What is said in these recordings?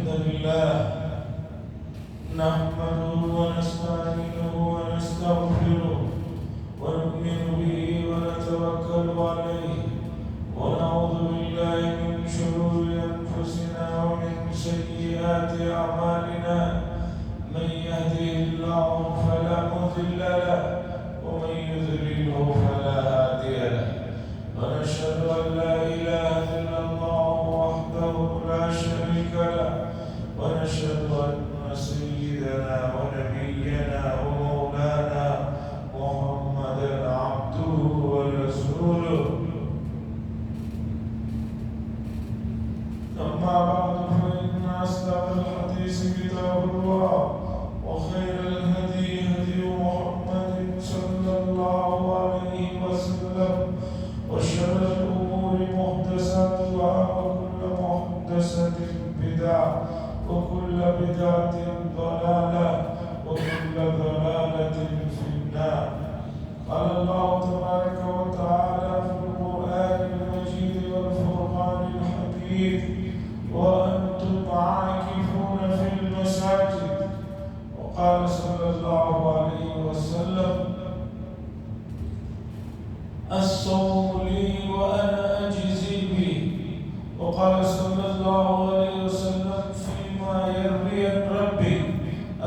الحمد لله نحمده ونستعينه ونستغفره ونؤمن به ونتوكل عليه ونعوذ بالله من شرور أنفسنا ومن سيئات أعمالنا من يهده الله فلا مضل له ومن يضلله فلا هادي له ونشهد أن لا إله إلا الله وحده لا شريك له ونشهد أن سيدنا ونبينا ومولانا محمدا عبده ورسوله أما بعد فإن أصدق الحديث كتاب الله وخير الهدي هدي محمد صلى الله عليه وسلم وشر الأمور محدثاتها وكل محدثة بدعة وكل بدعة ضلالة وكل ضلالة في النار. قال الله تبارك وتعالى في القرآن المجيد والفرقان الحميد وأنتم عاكفون في المساجد. وقال صلى الله عليه وسلم الصوم لي وأنا أجزي به. وقال صلى الله عليه وسلم فيما يروي عن ربي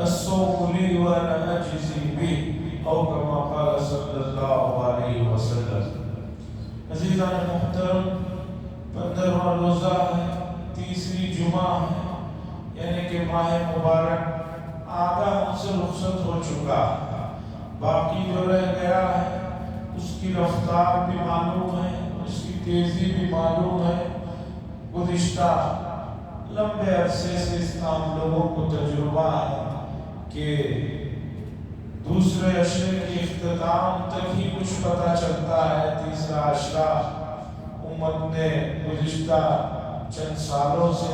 الصوم لي وأنا أجزي به أو كما قال صلى الله عليه وسلم. عزیزان محترم، 15واں روزہ ہے، تیسری جمعہ ہے، یعنی کہ ماہ مبارک آدھا ہم سے رخصت ہو چکا ہے، باقی جو رہ گیا ہے اس کی رفتار بھی معلوم ہے، اس کی تیزی بھی معلوم ہے۔ گزشتہ لمبے عرصے سے اس کا ہم لوگوں کو تجربہ ہے کہ دوسرے عشرے کے اختتام تک ہی کچھ پتہ چلتا ہے۔ تیسرا عشرہ امت نے گزشتہ چند سالوں سے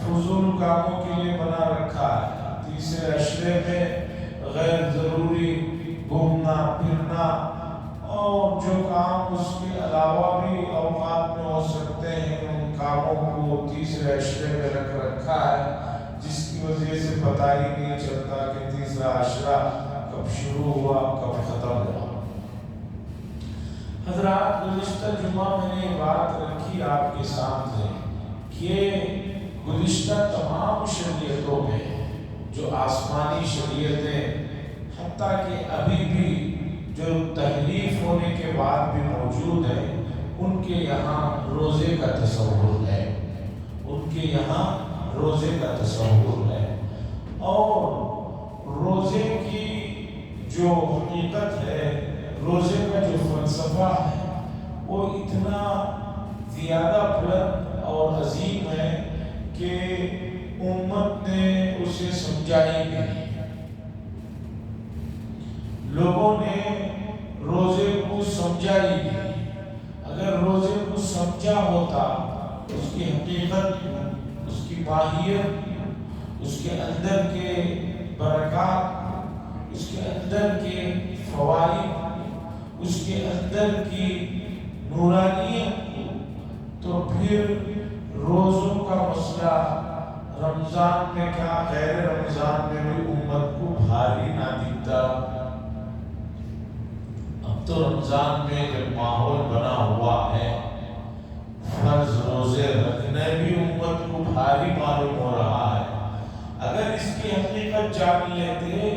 فضول کاموں کے لیے بنا رکھا ہے۔ تیسرے عشرے میں غیر ضروری گھومنا پھرنا اور جو کام اس کے علاوہ بھی اوقات میں ہو سکتے ہیں، ان کاموں کو تیسرے عشرے میں رکھ رکھا ہے، جس کی وجہ سے پتہ ہی نہیں چلتا کہ تیسرا عشرہ کب شروع ہوا کب ختم ہوا۔ حضرات، گزشتہ جمعہ میں نے بات رکھی آپ کے سامنے کہ گزشتہ تمام شریعتوں میں جو آسمانی شریعتیں حتیٰ کہ ابھی بھی جو تحریف ہونے کے بعد بھی موجود ہیں، ان کے یہاں روزے کا تصور ہے، ان کے یہاں روزے کا تصور ہے، اور روزے کی جو حقیقت ہے، روزے کا جو فلسفہ ہے، وہ اتنا زیادہ بلند اور عظیم ہے کہ امت نے اسے سمجھا ہی نہیں۔ لوگوں نے روزے کو سمجھا ہی نہیں۔ اگر روزے کو سمجھا ہوتا، اس کی حقیقت، اس کی ماہیت، اس کے اندر کے برکات، اس کے اندر کے فوائد، اس کے اندر کی نورانیت، تو پھر روزوں کا مسئلہ رمضان میں کیا غیر رمضان میں بھی امت کو بھاری نہ دکھتا۔ اب تو رمضان میں جب ماحول بنا ہوا ہے، فرض روزے رکھنے بھی امت کو بھاری معلوم ہو رہا ہے۔ اگر اس کی حقیقت جان لیتے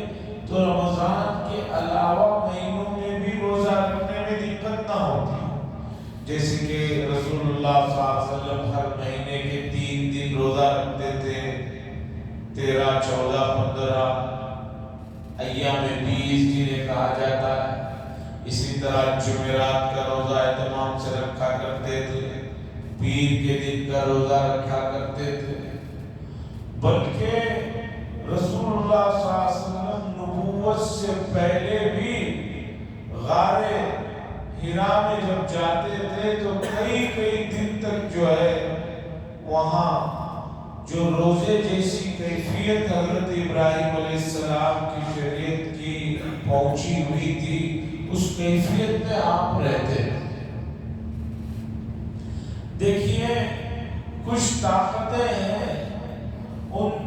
تو رمضان کے علاوہ مہینوں میں بھی روزہ رکھنے میں دقت نہ ہوتی۔ جیسے کہ رسول اللہ صلی اللہ علیہ وسلم ہر مہینے کے 3 دن روزہ رکھتے تھے، 13، 14، 15 ایام 20 جنہیں کہا جاتا ہے۔ اسی طرح جمعرات کا روزہ اہتمام سے رکھا کرتے تھے، پیر کے دن کا روزہ رکھا کرتے تھے۔ بلکہ رسول اللہ صلی اللہ علیہ وسلم نبوت سے پہلے بھی غار حرا میں جب جاتے تھے تو کئی دن تک جو ہے وہاں جو روزے جیسی کیفیت حضرت ابراہیم علیہ السلام کی شریعت کی پہنچی ہوئی تھی، اس کیفیت میں آپ رہتے تھے۔ دیکھیے کچھ طاقتیں ہیں، ان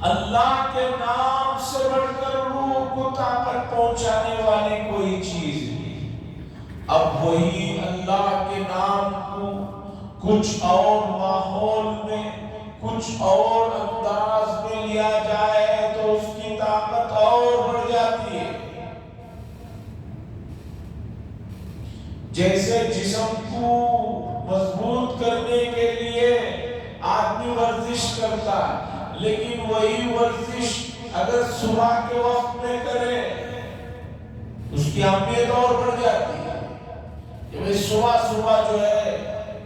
اللہ کے نام سے بڑھ کر روح کو طاقت پہنچانے والی کوئی چیز نہیں۔ اب وہی اللہ کے نام کو کچھ اور ماحول میں، کچھ اور انداز میں لیا جائے تو اس کی طاقت اور بڑھ جاتی ہے۔ جیسے جسم کو مضبوط کرنے کے لیے آدمی ورزش کرتا ہے، لیکن وہی ورزش اگر صبح کے وقت میں کرے اس کی اہمیت اور بڑھ جاتی ہے کہ صبح صبح جو ہے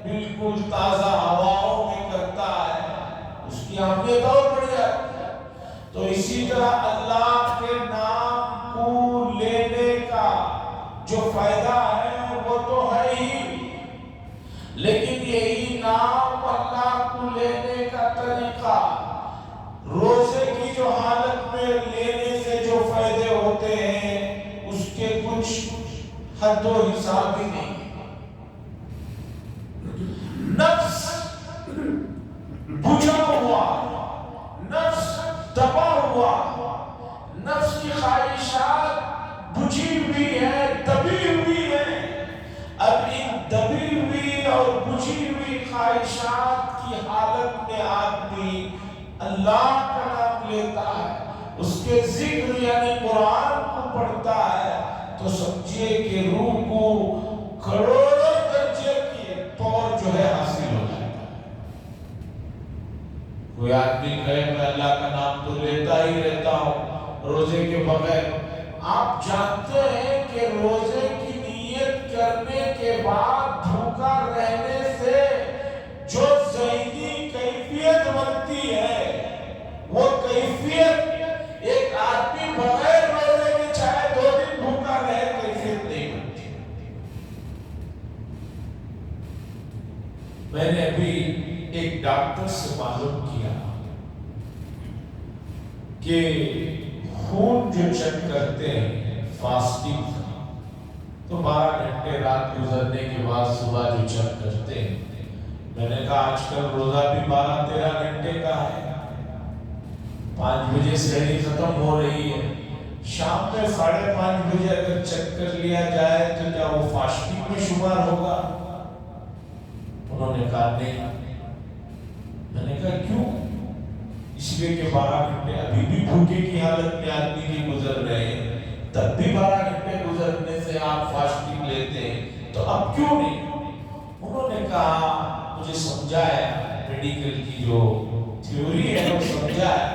بالکل تازہ ہواؤں میں کرتا ہے، اس کی اہمیت اور بڑھ جاتی ہے۔ تو اسی طرح اللہ کے نام کو لینے کا جو فائدہ ہے وہ تو ہے ہی، لیکن یہی نام اللہ کو لینے کا طریقہ، روزے کی جو حالت میں لینے سے جو فائدے ہوتے ہیں اس کے کچھ حد و حساب ہی نہیں۔ نفس بجھا ہوا، نفس دبا ہوا، نفس کی خواہشات بجھی ہوئی ہے، دبی ہوئی ہے۔ اب ان دبی ہوئی اور بجھی ہوئی خواہشات کی حالت میں آدمی اللہ کا نام لیتا ہے، اس کے ذکر یعنی قرآن کو پڑھتا ہے، تو سمجھیے کہ روح کو کروڑوں درجے کی پور جو ہے حاصل ہو جاتا ہے۔ کوئی آدمی کہے میں اللہ کا نام تو لیتا ہی رہتا ہوں روزے کے بغیر، آپ جانتے ہیں کہ روزے کی نیت کرنے کے بعد بھوکا رہنے سے جو ذہنی کیفیت بنتی ہے، وہ کیفیت ایک آدمی بغیر روزے کے چاہے 2 دن بھوکا رہے کیفیت نہیں بنتی۔ میں نے ابھی ایک ڈاکٹر سے معلوم کیا کہ خون جو چیک کرتے ہیں فاسٹنگ کا، تو 12 گھنٹے رات گزرنے کے بعد صبح جو چیک کرتے ہیں، میں نے کہا آج کل روزہ بھی 12-13 گھنٹے کا ہے، 5 بجے سحری ختم ہو رہی ہے، شام میں 5:30 بجے اگر چیک کر لیا جائے تو کیا وہ فاسٹنگ میں شمار ہوگا؟ انہوں نے کہا نہیں۔ میں نے کہا کیوں؟ اس لیے کہ 12 گھنٹے ابھی بھی بھوکے کی حالت میں آدمی کی گزر رہے ہیں، تب بھی 12 گھنٹے گزرنے سے آپ فاسٹنگ لیتے ہیں، تو اب کیوں نہیں؟ انہوں نے کہا مجھے سمجھایا، میڈیکل کی جو تھیوری ہے وہ سمجھایا۔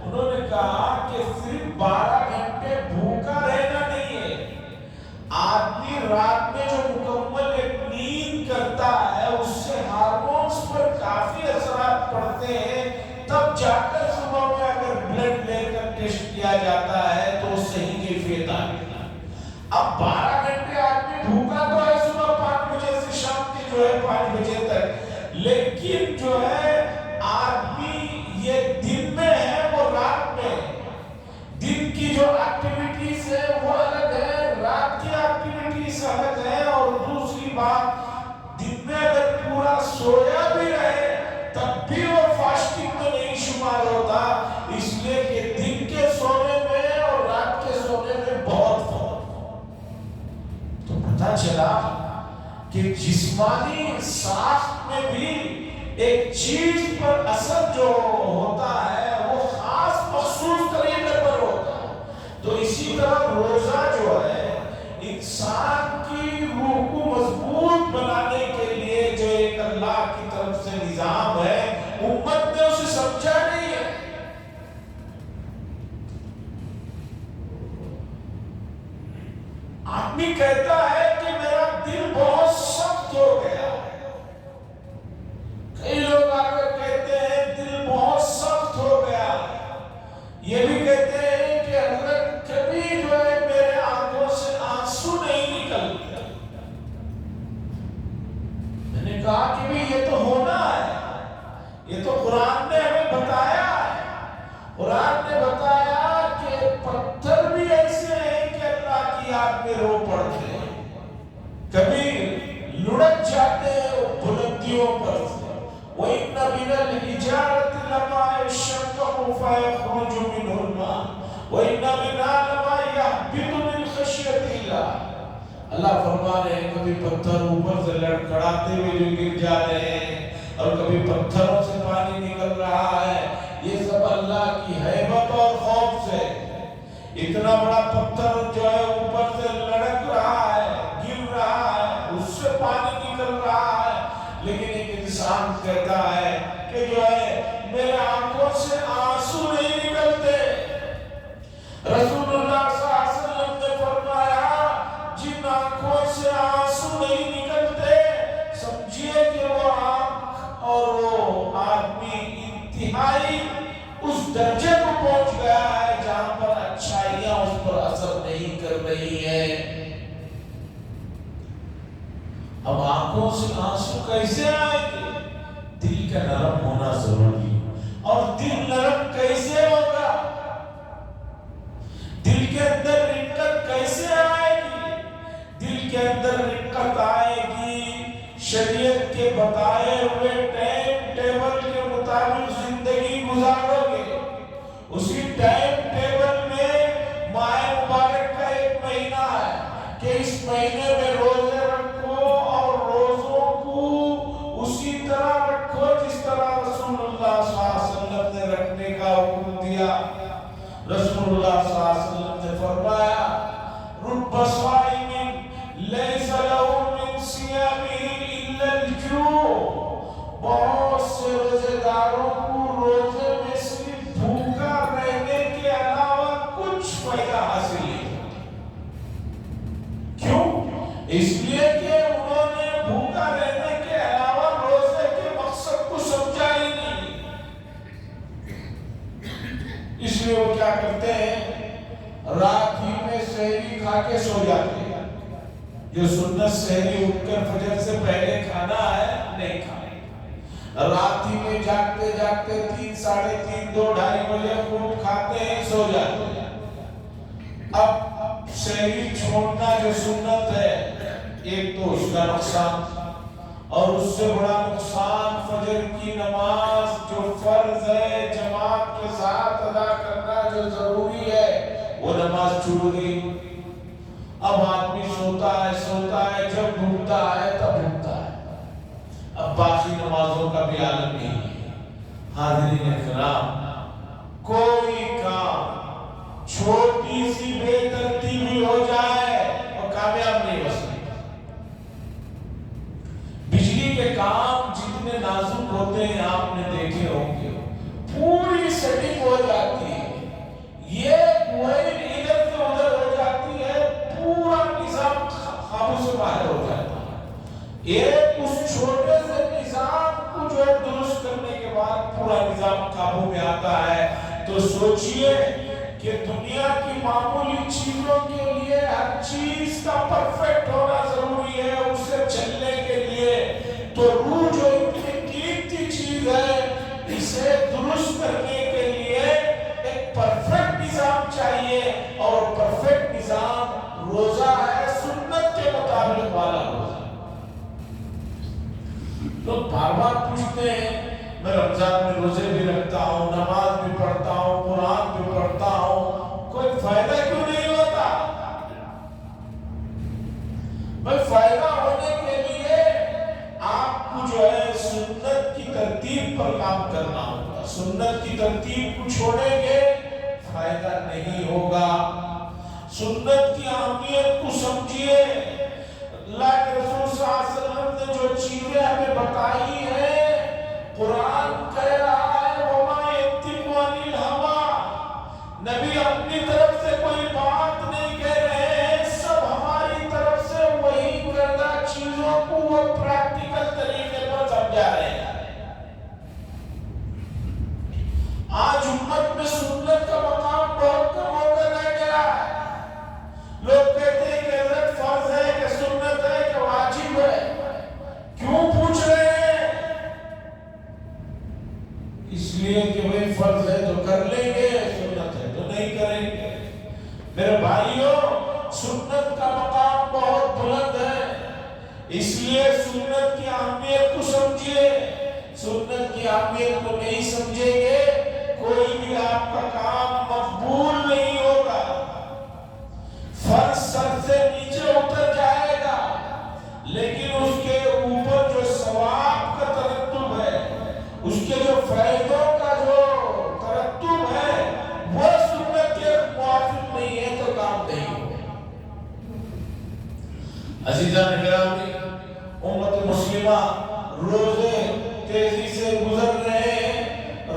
انہوں نے کہا کہ صرف 12 گھنٹے بھوکا رہنا نہیں ہے، آدمی رات میں جو مکمل ایک نیند کرتا ہے اس سے ہارمونز پر کافی اثرات پڑتے ہیں، تب جا کر صبح میں اگر بلڈ لے کر ٹیسٹ کیا جاتا ہے تو صحیح کیفیت آتی ہے۔ اب 12 گھنٹے آدمی بھوکا تو ہے صبح 5 بجے سے شام کے جو ہے 5 بجے تک، لیکن جو ہے آدمی یہ دن میں ہے وہ رات میں، دن کی جو ایکٹیویٹیز ہے وہ الگ ہے، رات کی ایکٹیویٹیز الگ ہے، اور دوسری بات دن میں اگر پورا سویا بھی رہے تب بھی وہ فاسٹنگ میں نہیں شمار ہوتا، اس لیے کہ دن کے سونے میں اور رات کے سونے میں بہت فرق ہے۔ تو پتہ چلا کہ جسمانی ساخت میں بھی ایک چیز پر اثر جو ہوتا ہے وہ خاص مخصوص طریقے پر ہوتا ہے۔ تو اسی طرح روزہ جو ہے انسان کی روح کو مضبوط بنانے کے لیے جو ایک اللہ کی طرف سے نظام ہے، امت نے اسے سمجھا نہیں ہے۔ آدمی کہتا ہے کہ میرا دل بہت سخت ہو گیا، کئی لوگ آ کر کہتے ہیں دل بہت سخت ہو گیا، یہ بھی کہتے ہیں کہ حضرت کبھی جو ہے میرے آنکھوں سے آنسو نہیں نکلتے۔ میں نے کہا کہ بھی یہ تو ہونا ہے، یہ تو قرآن نے ہمیں بتایا ہے، قرآن نے بتایا کہ پتھر بھی ایسے ہیں کہ اللہ کی یاد میں رو پڑتے ہیں، کبھی لڑک جاتے ہیں بلندیوں پر سے، وَإِنَّ مِنَ الْحِجَارَةِ لَمَا يَشَّقَّقُ فيخرج منه الماء وإن منها لما يهبط من خشية الله. اللہ فرما رہے ہیں کبھی پتھر اوپر سے لڑکھڑاتے ہوئے جو گر جا رہے ہیں اور کبھی پتھروں سے پانی نکل رہا ہے، یہ سب اللہ کی ہیبت اور خوف سے. اتنا بڑا پتھر جو ہے اوپر سے لڑک رہا ہے، گر رہا ہے، اس سے پانی نکل رہا ہے، لیکن ایک انسان کہتا ہے کہ جو ہے میرے آنکھوں سے آنسو نہیں نکلتے. رسول اللہ صلی اللہ علیہ وسلم نے فرمایا جن آنکھوں سے آنسو نہیں نکلتے سمجھیے کہ وہ آنکھ اور وہ آدمی انتہائی اس درجے کو پہنچ گیا ہے جہاں پر اچھائیاں اس پر اثر نہیں کر رہی ہیں. اب آنکھوں سے آنسو کیسے آئیں گے؟ دل کا نرم ہونا ضروری ہے. اور دل نرم کیسے ہوگا؟ دل کے اندر رقت کیسے آئے گی؟ دل کے اندر رقت آئے گی شریعت کے بتائے ہوئے ٹائم ٹیبل کے مطابق زندگی گزارو گے. اسی ٹائم ٹیبل میں ماہ مبارک کا ایک مہینہ ہے کہ اس مہینے میں روزے رکھو اور روزوں کو اسی طرح رکھو جس طرح رسول اللہ صلی اللہ علیہ وسلم نے رکھنے کا حکم دیا. رسول اللہ صلی اللہ علیہ وسلم نے فرمایا رب صائم لیس له من صیامه الا الجوع. بہت سے روزے داروں کو روزے میں صرف بھوکا رہنے کے علاوہ کچھ فائدہ حاصل نہیں. کیوں؟ اس لیے کہ انہوں نے بھوکا رہنے کے علاوہ روزے کے مقصد کو سمجھا ہی نہیں. اس لیے وہ کیا کرتے ہیں؟ رات ہی میں سحری کھا کے سو جاتے ہیں. جو سنت سحری اٹھ کر فجر سے پہلے کھانا ہے نہیں کھانا. رات ہی میں جاگتے جاگتے 3 ساڑھے 3 2 ڈھائی بجے خوب کھاتے ہیں سو جاتے ہیں. اب سحری چھوڑنا جو سنت ہے ایک تو اس کا نقصان اور اس سے بڑا نقصان فجر کی نماز جو فرض ہے جماعت کے ساتھ ادا کرنا جو ضروری ہے وہ نماز چھوٹ گئی. اب آدمی سوتا ہے جب ڈھونڈتا ہے تب ڈھونڈتا ہے. اب باقی نمازوں کا بھی عالم نہیں ہے. حاضرین کرام کوئی کام چھوٹی سی بے ترتیبی ہو جائے اور کامیاب نہیں ہو سکتا. بجلی کے کام جتنے نازک ہوتے ہیں آپ نے دیکھے ہوں گے پوری سیٹنگ ہو جاتی ہے. یہ کوئی ادھر سے ادھر ہو جاتی ہے پورا نظام قابو سے باہر ہو جاتا ہے. ایک اس چھوٹے سے نظام کو جو ہے درست کرنے کے بعد پورا نظام قابو میں آتا ہے. تو سوچئے کہ دنیا کی معمولی چیزوں کے لیے ہر چیز کا پرفیکٹ ہونا ضروری ہے اس سے چلنے کے لیے. تو روح جو اتنی قیمتی چیز ہے اسے درست کرنے کے لیے ایک پرفیکٹ نظام چاہیے اور پرفیکٹ نظام روزہ ہے سنت کے مطابق والا روزہ. لوگ بار بار پوچھتے ہیں میں رمضان میں روزے بھی رکھتا ہوں نماز بھی پڑھتا ہوں قرآن بھی پڑھتا ہوں کوئی فائدہ کیوں نہیں ہوتا؟ بھائی فائدہ ہونے کے لیے آپ کو جو ہے سنت کی ترتیب پر کام کرنا ہوگا. سنت کی ترتیب کو چھوڑیں گے فائدہ نہیں ہوگا. سنت کی اہمیت کو سمجھیے. اللہ کے رسول صلی اللہ علیہ وسلم نے جو چیزیں ہمیں بتائی ہیں قرآن کہہ رہا ہے وَمَا يَنْطِقُ عَنِ الْهَوَىٰ. نبی اپنی طرف سے کوئی بات نہیں کہہ رہے ہیں سب ہماری طرف سے وہی کردہ چیزوں کو وہ پریکٹیکل طریقے پر سمجھا رہے ہیں. آج امت میں سنت کا مقام بہت کم ہوتا رہ گیا ہے. لوگ کہتے ہیں کہ حضرت فرض ہے کہ سنت ہے کہ واجب ہے. کیوں پوچھ رہے ہیں؟ اس لیے کہ بھئی فرض ہے تو کر لیں گے سنت ہے تو نہیں کریں گے. میرے بھائیوں سنت کا مقام بہت بلند ہے. اس لیے سنت کی اہمیت کو سمجھیے. سنت کی اہمیت کو نہیں سمجھیں گے کوئی بھی آپ کا کام مقبول نہیں ہوگا، فرض سر سے نیچے اتر جائے گا، لیکن اس کے اوپر جو ثواب کا ترتب ہے، اس کے جو فائدوں کا جو ترتب ہے، وہ سنت کے موافق نہیں ہے تو کام نہیں ہوگا۔ عزیزان گرامی، امت مسلمہ روزے تیزی سے گزر رہے ہیں،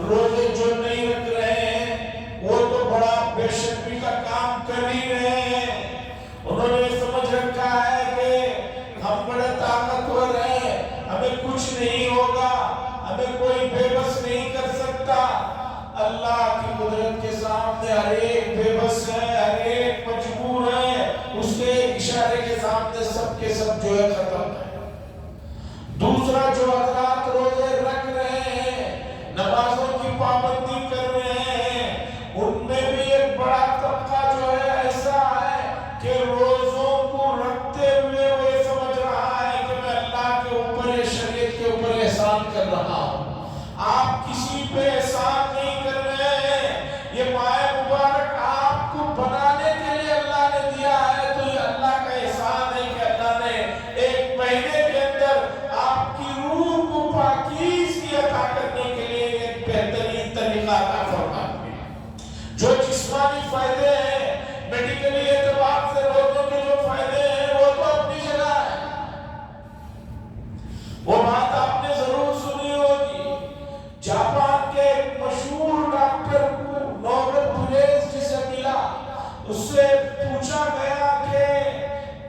روزے جو نہیں رکھ رہے ہیں وہ تو بڑا بے شرمی کا کام کر ہی رہے ہیں۔ انہوں نے سمجھ رکھا ہے کہ ہم بڑے طاقتور ہیں، ہمیں کچھ نہیں ہوگا، ہمیں کوئی بے بس نہیں کر سکتا۔ اللہ کی قدرت کے سامنے ہر ایک بے بس ہے، ہر ایک مجبور ہے، اس کے اشارے کے سامنے سب کے سب جو ہے ختم ہے۔ دوسرا، جو حضرات روزے رکھ رہے ہیں، نمازوں کی پابندی کر رہے ہیں، ان میں بھی ایک بڑا طبقہ جو ہے ایسا ہے کہ روزوں کو رکھتے ہوئے وہ یہ سمجھ رہا ہے کہ میں اللہ کے اوپر یا شریعت کے اوپر احسان کر رہا ہوں۔ آپ کسی پہ احسان نہیں کر رہے ہیں، یہ ماہ مبارک آپ کو بنانے کے لیے اللہ نے دیا ہے، تو یہ اللہ کا احسان ہے کہ اللہ نے ایک مہینے کے اندر آپ کی روح کو پاکیزگی عطا کرنے کے لیے ایک بہترین طریقہ عطا فرما دیا۔ جو جسمانی فائدے ہیں، میڈیکلی اعتبار سے روزوں کے جو فائدے ہیں، وہ تو اپنی جگہ ہے، وہ بات آپ نے ضرور سنی ہوگی۔ جاپان کے ایک مشہور ڈاکٹر کو نوبل پرائز جسے ملا، اس سے پوچھا گیا کہ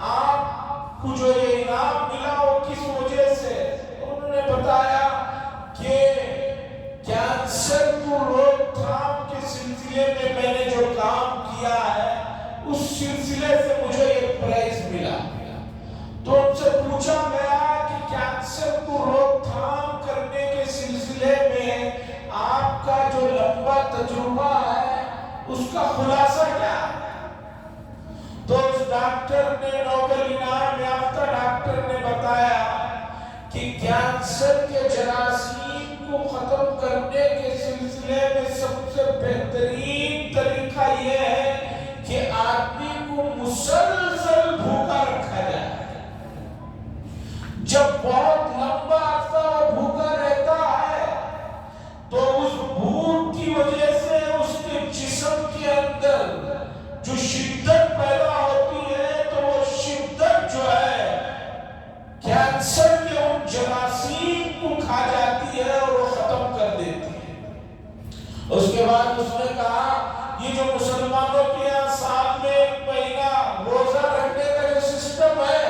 آپ کو جو یہ انعام ملا وہ کس وجہ سے؟ انہوں نے بتایا کہ کینسر کو روک تھام کے سلسلے میں میں نے جو کام کیا ہے اس سلسلے سے مجھے یہ پرائز ملا۔ تو ان سے پوچھا گیا کہ کینسر کو روک تھام کرنے کے سلسلے میں آپ کا جو لمبا تجربہ ہے اس کا خلاصہ کیا ہے؟ تو اس ڈاکٹر نے، نوبل انعام یافتہ ڈاکٹر نے بتایا کہ کینسر کے جراثیم کو ختم کرنے کے سلسلے میں سب سے بہترین طریقہ یہ ہے کہ آدمی کو مسلسل بھوکا رکھا جائے۔ جب بہت لمبا عرصہ وہ بھوکا رہتا ہے تو اس بھوک کی وجہ سے اس کے جسم کے اندر جو شدت پیدا ہوتی ہے، تو وہ شدت جو ہے کینسر کے ان جراثیم کو کھا جاتی ہے اور وہ ختم کر دیتی ہے۔ اس کے بعد اس نے کہا یہ جو مسلمانوں کے یہاں سال میں ایک مہینہ روزہ رکھنے کا جو سسٹم ہے،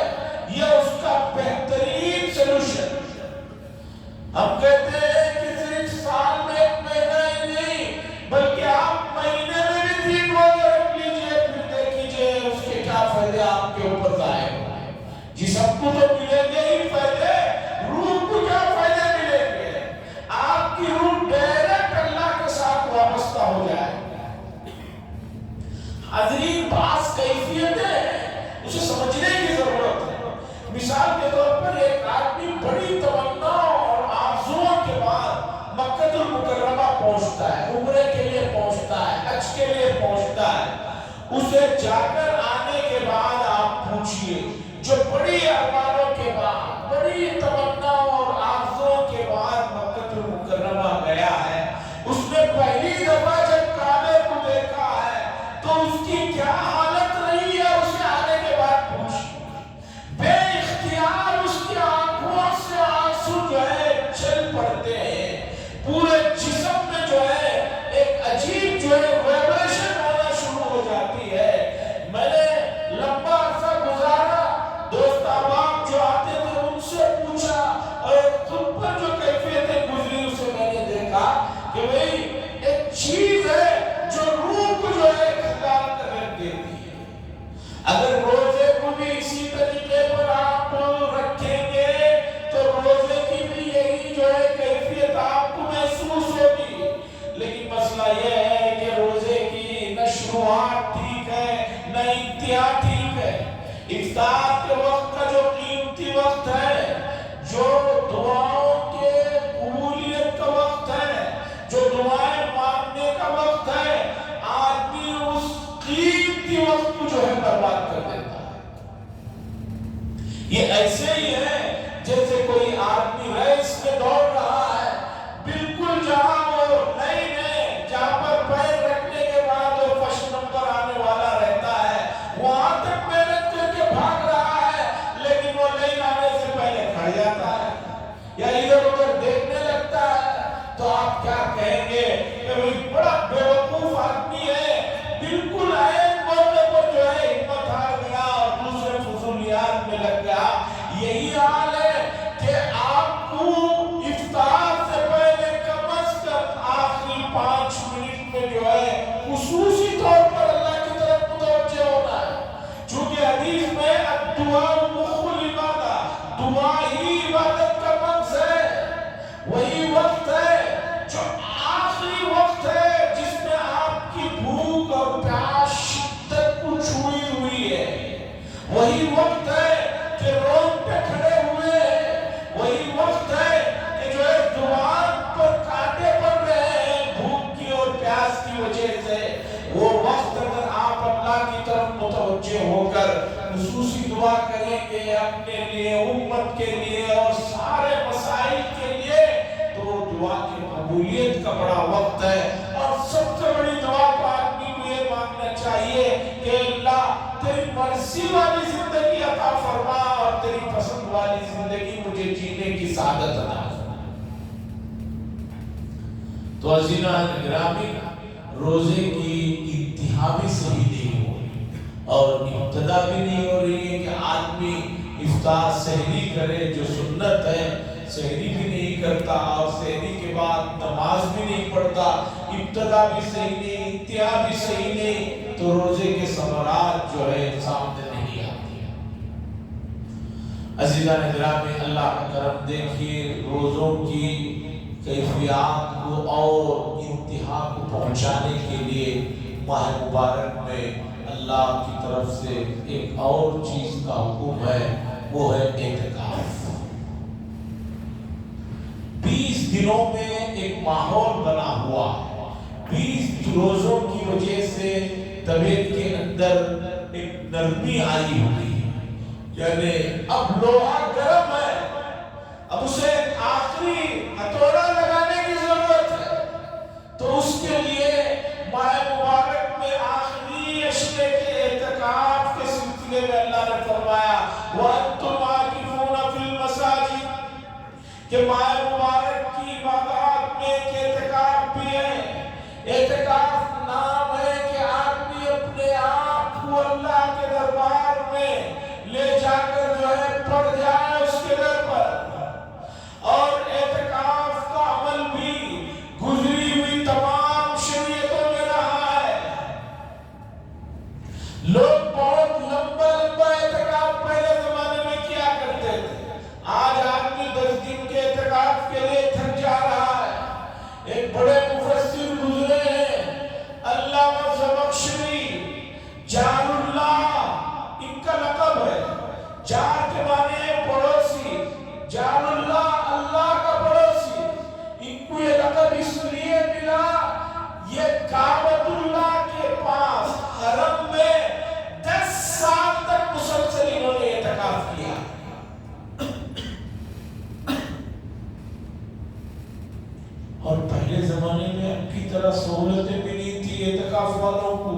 یہ اس کا بہترین سلوشن۔ ہم کہتے ہیں کہ صرف سال میں ایک مہینہ ہی نہیں بلکہ آپ مہینے میں بھی 3 روزے رکھ لیجئے، پھر دیکھیجئے اس کے کیا فائدے آپ کے اوپر ظاہر ہوئے۔ جسم کو تو ملیں گے ہی فائدے، روح کو کیا فائدے ملیں گے؟ آپ کی روح ڈائریکٹ اللہ کے ساتھ وابستہ ہو جائے۔ حاضرین، بعض کیفیتیں ہیں، اسے سمجھنے کی ضرورت ہے۔ مثال کے طور پر ایک آدمی بڑی تمنا اور آرزوؤں کے بعد مکہ المکرمہ پہنچتا ہے، عمرے کے لیے پہنچتا ہے، حج کے لیے پہنچتا ہے۔ اسے جا کر آنے کے بعد آپ پوچھئے، جو بڑی ارمانوں کے بعد، بڑی تمنا اور آرزوؤں کے بعد مکہ المکرمہ گیا ہے، اس نے پہلی دفعہ جب کعبے کو دیکھا ہے تو اس کی کیا حالت رہی ہے؟ اسے آنے کے بعد پوچھئے۔ بے اختیار اس کی آنکھوں سے آنسو جو ہے چل پڑتے ہیں، پورے جسم میں جو ہے ایک عجیب جو ہے وائبریشن ہونا شروع ہو جاتی ہے۔ میں نے لمبا عرصہ گزارا، دوست احباب جو آتے تھے ان سے پوچھا، اور خود پر جو کیفیتیں گزری اسے میں نے دیکھا کہ بھئی ایک چیز ہے جو روح کو جو ہے اختیار کر رکھ دیتی ہے۔ اگر روزے کو بھی اسی طریقے پر آپ رکھیں گے تو روزے کی بھی یہی جو ہے کیفیت آپ کو محسوس ہوگی۔ لیکن مسئلہ یہ ہے کہ روزے کی نہ شروعات ٹھیک ہے نہ انتہا ٹھیک ہے۔ افطار کے وقت کا جو قیمتی وقت ہے، جو دعاؤں کے قبولیت کا وقت ہے، جو دعائیں مانگنے جیسے کوئی آدمی ریس میں دوڑ رہا ہے، بالکل جہاں وہ لائن ہے، جہاں پر پیر رکھنے کے بعد وہ فرسٹ نمبر آنے والا رہتا ہے، وہاں تک محنت کر کے بھاگ رہا ہے، لیکن وہ لائن آنے سے پہلے کھڑ جاتا ہے یا ادھر ادھر دیکھنے لگتا ہے، تو آپ کیا کہیں گے کہ وہ بڑا بیوقوف آدمی ہے، بالکل عین موقع پر جو ہے ہمت ہار گیا اور دوسرے فضولیات میں لگ گیا۔ یہی حال ہے کہ آپ کو افطار سے پہلے کم از کم آخری 5 منٹ میں جو ہے خصوصی طور پر اللہ کی طرف متوجہ ہونا ہے، چونکہ حدیث میں الدعاء مخ العبادہ، دعا ہی عبادت کا مغز ہے، وہی وقت ہے جو آخری وقت ہے جس میں آپ کی بھوک اور پیاس شدت کو چھوئی ہوئی ہے، وہی وقت ہے کہ روڈ پہ کھڑے ہوئے ہیں، وہی وقت ہے کہ جو ہے زبان پر کانٹے پڑ رہے ہیں بھوک کی اور پیاس کی وجہ سے، وہ وقت اگر آپ اللہ کی طرف متوجہ ہو کر خصوصی دعا کریں گے اپنے لیے، امت کے لیے اور سارے مسائل کے لیے، تو دعا کی قبولیت کا بڑا وقت ہے۔ اور سب سے بڑی دعا تو آدمی کو یہ مانگنا چاہیے کہ اللہ تیری مرضی والی زندگی عطا فرما اور تیری پسند والی زندگی مجھے جینے کی سعادت عطا فرما۔ تو عزیزان گرامی، روزے کی انتہا بھی صحیح نہیں ہو رہی اور ابتدا بھی نہیں ہو رہی ہے کہ آدمی افطار سحری کرے، جو سنت ہے سحری بھی نہیں کرتا اور سحری کے بعد نماز بھی نہیں پڑھتا، ابتدا بھی صحیح نہیں، انتہا بھی صحیح نہیں، تو روزے کے ثمرات جو ہے سامنے نہیں آتی۔ عزیزان گرامی، اللہ کا کرم دیکھیے، روزوں کی کیفیات کو اور انتہا کو پہنچانے کے لیے ماہ مبارک میں اللہ کی طرف سے ایک اور چیز کا حکم ہے، وہ ہے اعتکاف۔ 20 دنوں میں ایک ماحول بنا ہوا، 20 روزوں کی وجہ سے طبیعت کے اندر ایک نرمی آئی ہوئی، یعنی اب لوہا گرم ہے، اب اسے آخری ہتھوڑا لگانے کی ضرورت ہے، تو اس کے لیے ماہ مبارک میں آخری اشرے کے اعتکاف کے سلسلے میں اللہ نے فرمایا وَأَنْتُمْ عَاكِفُونَ فِي الْمَسَاجِدِ، کہ ماہ مبارک کی عبادات میں ایک اعتکاف بھی ہے۔ اعتکاف نام ہے کہ آدمی اپنے آپ کو اللہ کے دربار میں لے جا کر جو ہے پڑ جائے اس کے در پر، اور اعتکاف کا عمل بھی گزری ہوئی تمام شریعتوں میں رہا ہے۔ لوگ بہت لمبا لمبا اعتکاف پہلے زمانے میں کیا کرتے تھے، آج آدمی 10 دن کے اعتکاف کے لیے تھک جا رہا ہے۔ ایک بڑے مفسر گزرے ہیں، علامہ زمخشری، جار اللہ ان کا لقب ہے، جار کے معنی ہے پڑوسی، جار اللہ اللہ کا پڑوسی، ان کو یہ لقب اس لیے ملا، یہ کعبۃ اللہ کے پاس حرم میں 10 سال تک مسلسل انہوں نے اعتکاف کیا۔ اور پہلے زمانے میں اب کی طرح سہولتیں بھی نہیں تھی اعتکاف والوں کو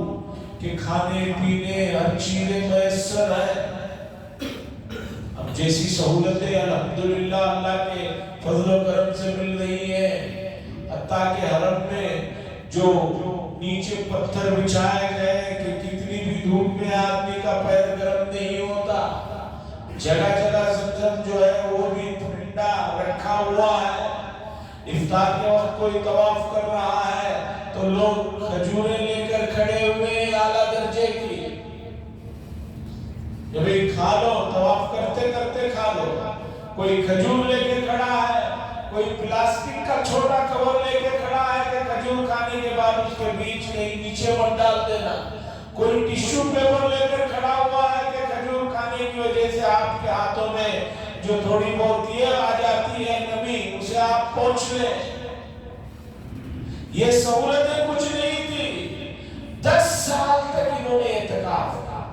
کہ کھانے پینے ہر چیزیں میسر ہے۔ اب جیسی سہولتیں الحمدللہ اللہ کے فضل و کرم سے مل رہی ہیں، حتیٰ کہ حرم میں جو نیچے پتھر بچھائے گئے کہ کتنی بھی دھوپ میں آدمی کا پیر گرم نہیں ہوتا، جگہ جگہ زمزم جو ہے وہ بھی ٹھنڈا رکھا ہوا ہے۔ افطار کے وقت کوئی طواف کر رہا ہے تو لوگ کھجوریں لے کر کھڑے ہوئے اعلیٰ درجے کی، کہ بھئی کھا لو، طواف کرتے کرتے کھا لو۔ کوئی کھجور لے کے کھڑا ہے، کوئی پلاسٹک کا چھوٹا کور لے کے کھڑا ہے کہ کھجور کھانے کے بعد اس کے بیچ کہیں نیچے مت ڈال دینا۔ کوئی ٹیشو پیپر لے کر کھڑا ہوا ہے کہ کھجور کھانے کی وجہ سے آپ کے ہاتھوں میں جو تھوڑی بہت یہ آ جاتی ہے نمی، اسے آپ پوچھ لیں۔ یہ سہولتیں کچھ نہیں تھی، 10 سال تک انہوں نے اعتکاف کیا۔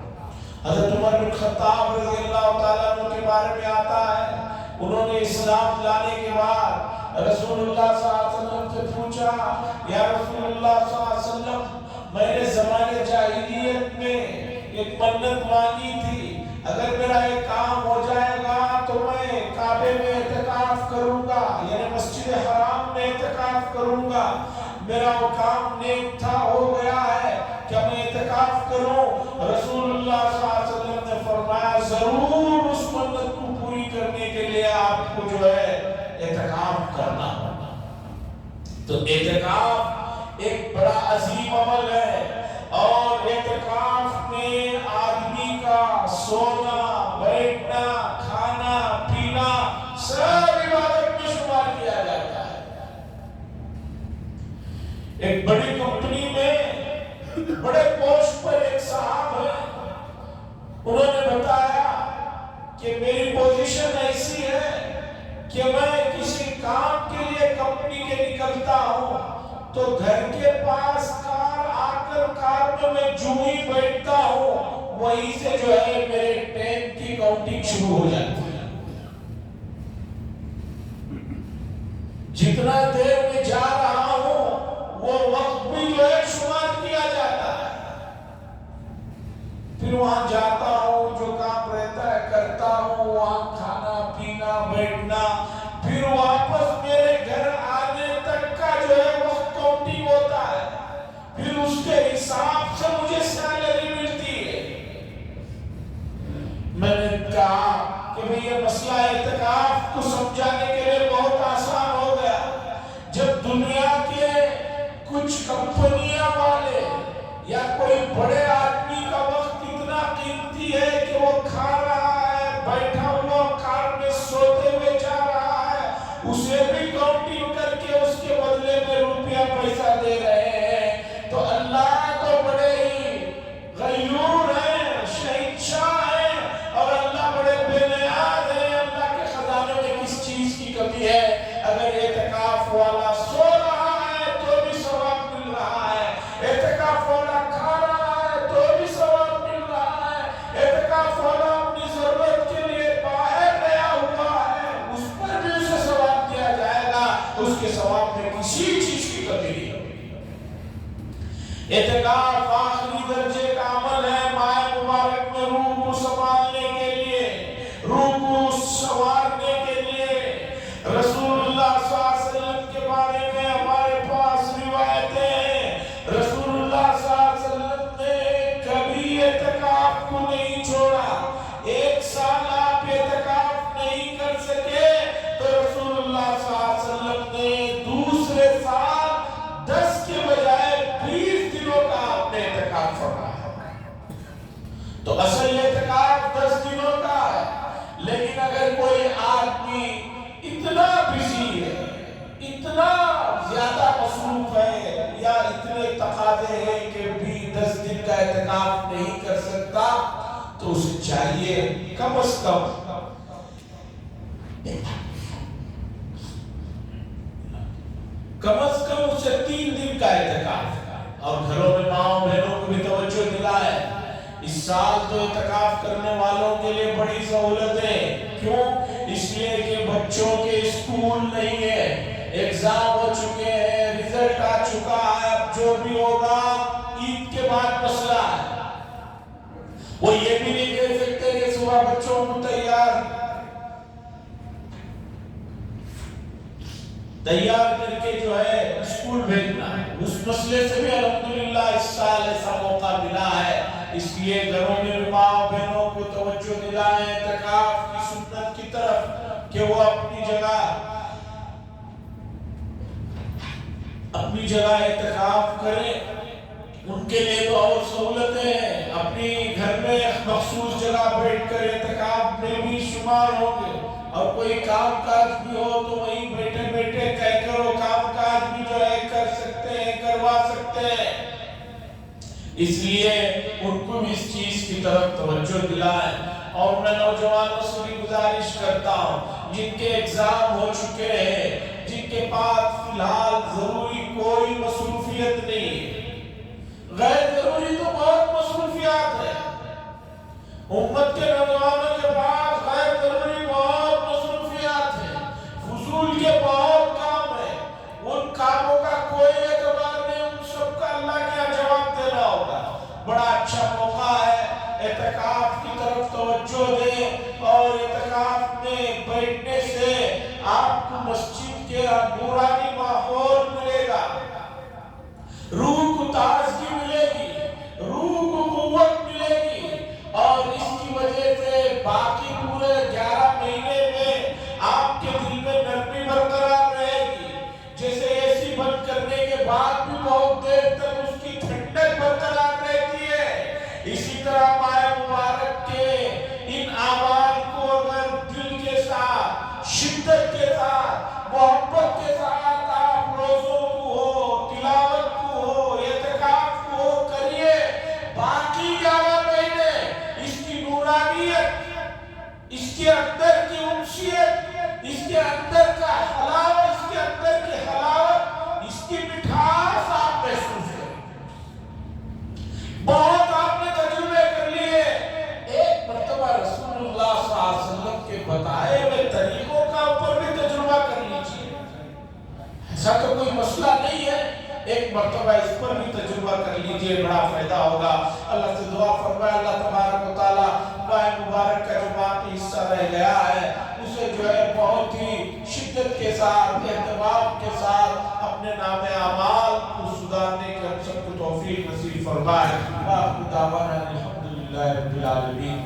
حضرت عمر بن خطاب رضی اللہ تعالیٰ عنہ کے بارے میں آتا ہے، انہوں نے اسلام لانے کے بعد رسول اللہ صلی اللہ علیہ وسلم سے پوچھا، یا رسول اللہ صلی اللہ علیہ وسلم، میں نے زمانے جاہلیت میں ایک منت مانگی تھی، اگر میرا ایک کام ہو جائے گا تو میں کعبے میں اعتکاف کروں گا، یعنی مسجد حرام میں اعتکاف کروں گا، میرا وہ کام نیک تھا، ہو گیا ہے، کیا میں اعتکاف کروں؟ رسول اللہ صلی اللہ علیہ وسلم نے فرمایا ضرور اس منت کو پوری کرنے کے لیے آپ کو جو ہے اعتکاف کرنا ہوگا۔ تو اعتکاف ایک بڑا عظیم عمل ہے، اور اعتکاف میں آدمی کا سونا، بیٹھنا، کھانا، پینا سب عبادت میں شمار کیا جاتا ہے۔ ایک بڑی کمپنی میں بڑے پوسٹ پر ایک صاحب ہیں، انہوں نے بتایا کہ میری پوزیشن ایسی ہے کہ میں کسی کام کے لیے کمپنی کے نکلتا ہوں تو گھر کے پاس کار آ کر کار میں جو ہی بیٹھتا ہوں وہیں سے جو ہے میرے ٹائم کی کاؤنٹنگ شروع ہو جاتی ہے۔ جتنا دیر میں جا رہا ہوں وہ وقت بھی جو ہے شمار کیا جاتا ہے، پھر وہاں جاتا ہوں، جو کام رہتا ہے کرتا ہوں، وہاں کھانا پینا بیٹھنا، پھر واپس میرے گھر آنے تک کا جو ہے وقت کاؤنٹنگ ہوتا ہے، پھر اس کے حساب سے مجھے سیلری ملتی ہے۔ میں نے کہا کہ بھئی یہ مسئلہ اعتکاف کو سمجھانے کے لیے بہت آسان ہو گیا۔ جب دنیا کے کچھ کمپنیاں والے یا کوئی بڑے آدمی کا وقت اتنا قیمتی ہے کہ وہ کھا رہا ہے، بیٹھا ہوا کار میں سوتے ہوئے جا رہا ہے، اسے بھی کاؤنٹنگ کر کے اس کے بدلے میں روپیہ پیسہ دے رہے ہیں، تو اللہ تو بڑے ہی غیور ہیں، شہنشاہ ہیں، اور اللہ بڑے بے نیاز ہیں۔ اللہ کے خزانے میں کس چیز کی کمی ہے؟ اگر اعتکاف والا سو رہا ہے تو بھی ثواب مل رہا ہے، اعتکاف والا کھا رہا ہے تو بھی ثواب مل رہا ہے، اعتکاف والا اپنی ضرورت کے لیے باہر گیا ہوا ہے اس پر بھی اسے ثواب دیا جائے گا، اس کے ثواب میں کسی چیز کی کمی نہیں ہوگی۔ اعتکاف آخری درجے کا عمل ہے ماہ مبارک میں روح کو سنبھالنے کے لیے، روح کو سنوارنے کے لیے۔ رسول اللہ صلی اللہ علیہ وسلم کے بارے میں ہمارے پاس روایتیں ہیں، رسول اللہ صلی اللہ علیہ وسلم نے کبھی اعتکاف کو نہیں چھوڑا۔ ایک سال آپ اعتکاف نہیں کر سکے تو رسول اللہ صلی اللہ علیہ وسلم نے دوسرے سال 10 کے بجائے 20 دنوں کا آپ نے اعتکاف فرمایا۔ تو اصل اعتکاف 10 دنوں کا ہے، لیکن اگر کوئی آدمی اتنا بزی ہے، اتنا زیادہ مصروف ہے، یا اتنے تقاضے ہیں کہ بھی 10 دن کا اعتکاف نہیں کر سکتا، تو اسے چاہیے کم از کم اسے 3 دن کا اعتکاف، اور گھروں میں ماؤں بہنوں کو بھی توجہ دلائے۔ اس سال تو اعتکاف کرنے والوں کے لیے بڑی سہولتیں، کیوں؟ اس لیے کہ بچوں کے اسکول نہیں ہے، ایگزام ہو چکے ہیں، ریزلٹ آ چکا ہے، اب جو بھی ہوگا عید کے بعد مسئلہ ہے۔ وہ یہ بھی نہیں کہہ سکتے کہ صبح بچوں کو تیار کر کے جو ہے اسکول بھیجنا ہے، اس مسئلے سے بھی الحمدللہ اس سال ایسا موقع ملا ہے۔ اس لیے گھروں میں ماں بہنوں کو توجہ دلائیں اعتکاف کی سنت کی طرف، کہ وہ اپنی جگہ اعتکاف کریں۔ ان کے لیے تو اور سہولتیں ہیں، اپنی گھر میں مخصوص جگہ بیٹھ کر اعتکاف میں بھی شمار ہوں گے، اور کوئی کام کاج بھی ہو تو وہیں بیٹھے بیٹھے کہہ کر وہ کام کاج بھی جو ہے کر سکتے ہیں، کروا سکتے ہیں۔ اس لیے ان کو بھی اس چیز کی طرف توجہ دلائیں۔ اور میں نوجوانوں سے بھی گزارش کرتا ہوں جن کے ایگزام ہو چکے ہیں، جن کے پاس فی الحال ضروری کوئی مصروفیت نہیں، غیر ضروری تو بہت مصروفیات ہیں، امت کے نوجوانوں کے پاس غیر ضروری بہت مصروفیات اچھا موقع ہے اعتکاف کی طرف توجہ دیں، اور اعتکاف میں بیٹھنے سے آپ کو مسجد کے نورانی ماحول ملے گا، روح کو تازگی ملے گی، روح کو قوت ملے گی، اور اس کی وجہ سے باقی پورے 11 مہینے میں آپ کے دل میں نرمی برقرار رہے گی۔ جیسے اے سی بند کرنے کے بعد بھی بہت دیر تک اس کی ٹھنڈک برقرار رہتی ہے، اسی طرح ماہ مبارک کے ان اعمال کو اگر دل کے ساتھ، شدت کے ساتھ، محبت کے ساتھ آپ روزوں کو ہو، تلاوت کو ہو، اعتکاف کو ہو کریے، باقی 11 مہینے اس کی نورانیت، اس کے اندر کی انسیت، اس کے اندر کا حلاوت، اس کے اندر کی حلاوت، اس کی مٹھاس آپ محسوس کریں۔ بہت آپ نے تجربے کر لیے، ایک مرتبہ رسول اللہ صلی اللہ علیہ وسلم کے بتائے ہوئے طریقوں کا اوپر بھی تجربہ کر لیجیے، ایسا تو کوئی مسئلہ نہیں ہے، ایک مرتبہ اس پر بھی تجربہ کر لیجیے، بڑا فائدہ ہوگا۔ اللہ سے دعا فرمائے اللہ تبارک و تعالیٰ ماہ مبارک کا جو باقی حصہ رہ گیا ہے اسے جو ہے بہت ہی شدت کے ساتھ، اہتمام کے ساتھ اپنے نام اعمال کو سدھارنے کے ہم سب کو توفیق نصیب فرمائے۔ وآخر دعوانا الحمدللہ رب العالمین۔